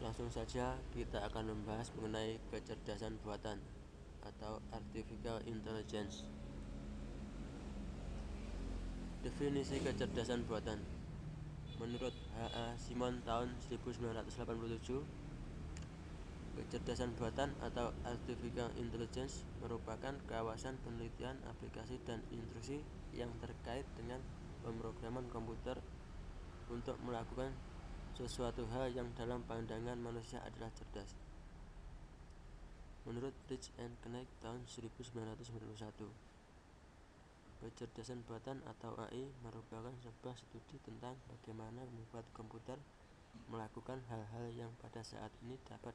Langsung saja kita akan membahas mengenai kecerdasan buatan atau artificial intelligence. Definisi kecerdasan buatan. Menurut H.A. Simon tahun 1987, kecerdasan buatan atau artificial intelligence merupakan kawasan penelitian aplikasi dan intrusi yang terkait dengan pemrograman komputer untuk melakukan sesuatu hal yang dalam pandangan manusia adalah cerdas. Menurut Rich and Knight tahun 1991, kecerdasan buatan atau AI merupakan sebuah studi tentang bagaimana membuat komputer melakukan hal-hal yang pada saat ini dapat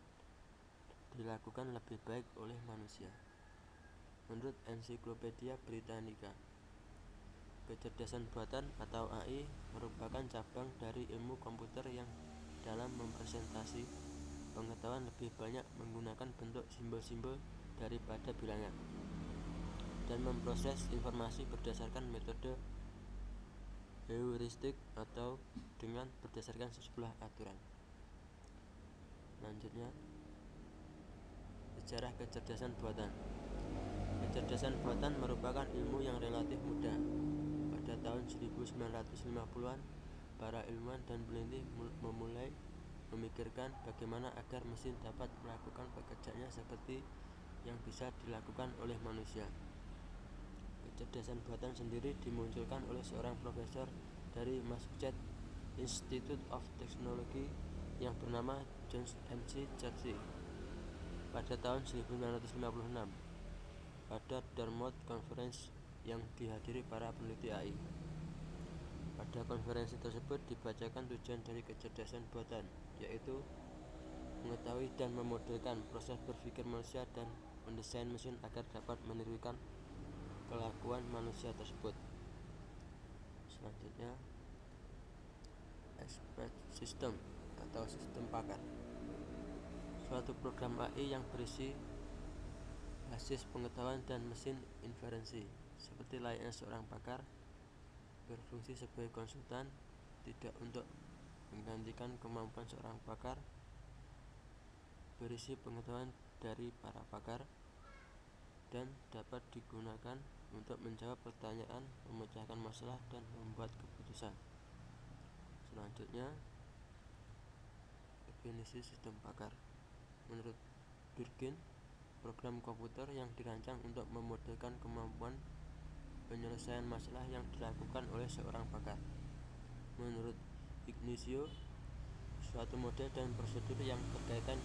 dilakukan lebih baik oleh manusia. Menurut Ensiklopedia Britannica, kecerdasan buatan atau AI merupakan cabang dari ilmu komputer yang dalam mempresentasi pengetahuan lebih banyak menggunakan bentuk simbol-simbol daripada bilangan dan memproses informasi berdasarkan metode heuristik atau dengan berdasarkan sejumlah aturan. Selanjutnya, sejarah kecerdasan buatan. Kecerdasan buatan merupakan ilmu yang relatif muda. Pada tahun 1950-an, para ilmuwan dan peneliti memulai memikirkan bagaimana agar mesin dapat melakukan pekerjaannya seperti yang bisa dilakukan oleh manusia. Kecerdasan buatan sendiri dimunculkan oleh seorang profesor dari Massachusetts Institute of Technology yang bernama John M.C. Churchy pada tahun 1956 pada Dartmouth Conference yang dihadiri para peneliti AI. Pada konferensi tersebut dibacakan tujuan dari kecerdasan buatan, yaitu mengetahui dan memodelkan proses berpikir manusia dan mendesain mesin agar dapat menirukan kelakuan manusia tersebut. Selanjutnya, expert system atau sistem pakar. Suatu program AI yang berisi basis pengetahuan dan mesin inferensi, seperti layaknya seorang pakar, berfungsi sebagai konsultan, tidak untuk menggantikan kemampuan seorang pakar, berisi pengetahuan dari para pakar, dan dapat digunakan untuk menjawab pertanyaan, memecahkan masalah, dan membuat keputusan. Selanjutnya, definisi sistem pakar. Menurut Durkheim, program komputer yang dirancang untuk memodelkan kemampuan penyelesaian masalah yang dilakukan oleh seorang pakar. Menurut Ignacio, suatu model dan prosedur yang berkaitan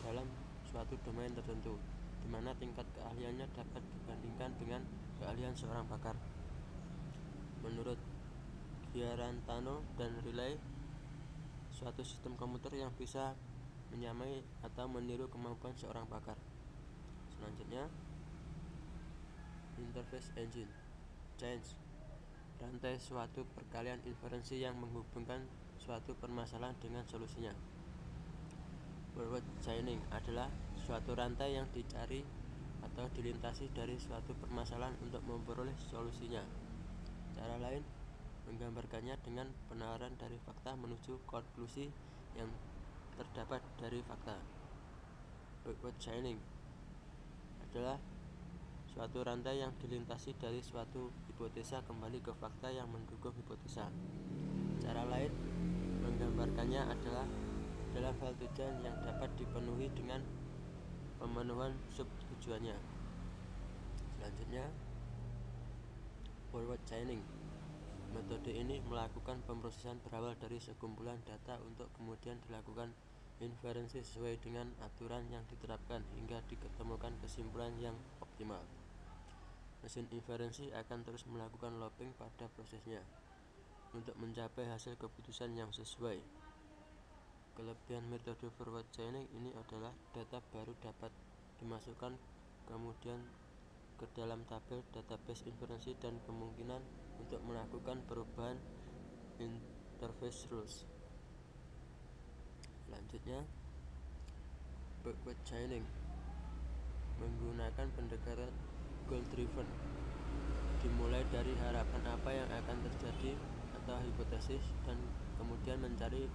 dalam suatu domain tertentu, di mana tingkat keahliannya dapat dibandingkan dengan keahlian seorang pakar. Menurut Giarantano dan Riley, suatu sistem komputer yang bisa menyamai atau meniru kemampuan seorang pakar. Selanjutnya, interface engine change, rantai suatu perkalian inferensi yang menghubungkan suatu permasalahan dengan solusinya. Forward chaining adalah suatu rantai yang dicari atau dilintasi dari suatu permasalahan untuk memperoleh solusinya. Cara lain menggambarkannya dengan penalaran dari fakta menuju konklusi yang terdapat dari fakta. Backward chaining adalah suatu rantai yang dilintasi dari suatu hipotesa kembali ke fakta yang mendukung hipotesa. Cara lain menggambarkannya adalah dalam hal tujuan yang dapat dipenuhi dengan pemenuhan sub-tujuannya. Selanjutnya, forward chaining. Metode ini melakukan pemrosesan berawal dari sekumpulan data untuk kemudian dilakukan inferensi sesuai dengan aturan yang diterapkan hingga diketemukan kesimpulan yang optimal. Mesin inferensi akan terus melakukan looping pada prosesnya untuk mencapai hasil keputusan yang sesuai. Kelebihan metode forward chaining ini adalah data baru dapat dimasukkan kemudian ke dalam tabel database inferensi dan kemungkinan untuk melakukan perubahan interface rules. Selanjutnya, backward chaining menggunakan pendekatan goal driven, dimulai dari harapan apa yang akan terjadi atau hipotesis dan kemudian mencari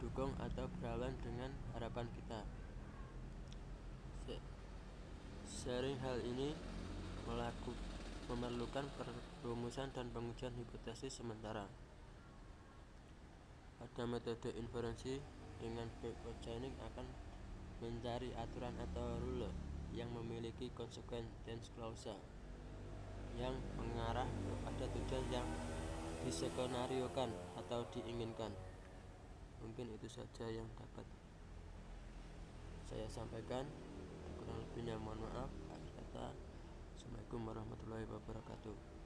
mendukung atau berlawan dengan harapan kita. Sering hal ini memerlukan perumusan dan pengujian hipotesis sementara. Pada metode inferensi dengan backward chaining akan mencari aturan atau rule yang memiliki consequence clause yang mengarah kepada tujuan yang diskenariokan atau diinginkan. Mungkin itu saja yang dapat saya sampaikan. Kurang lebihnya mohon maaf. Akhir kata, Assalamualaikum warahmatullahi wabarakatuh.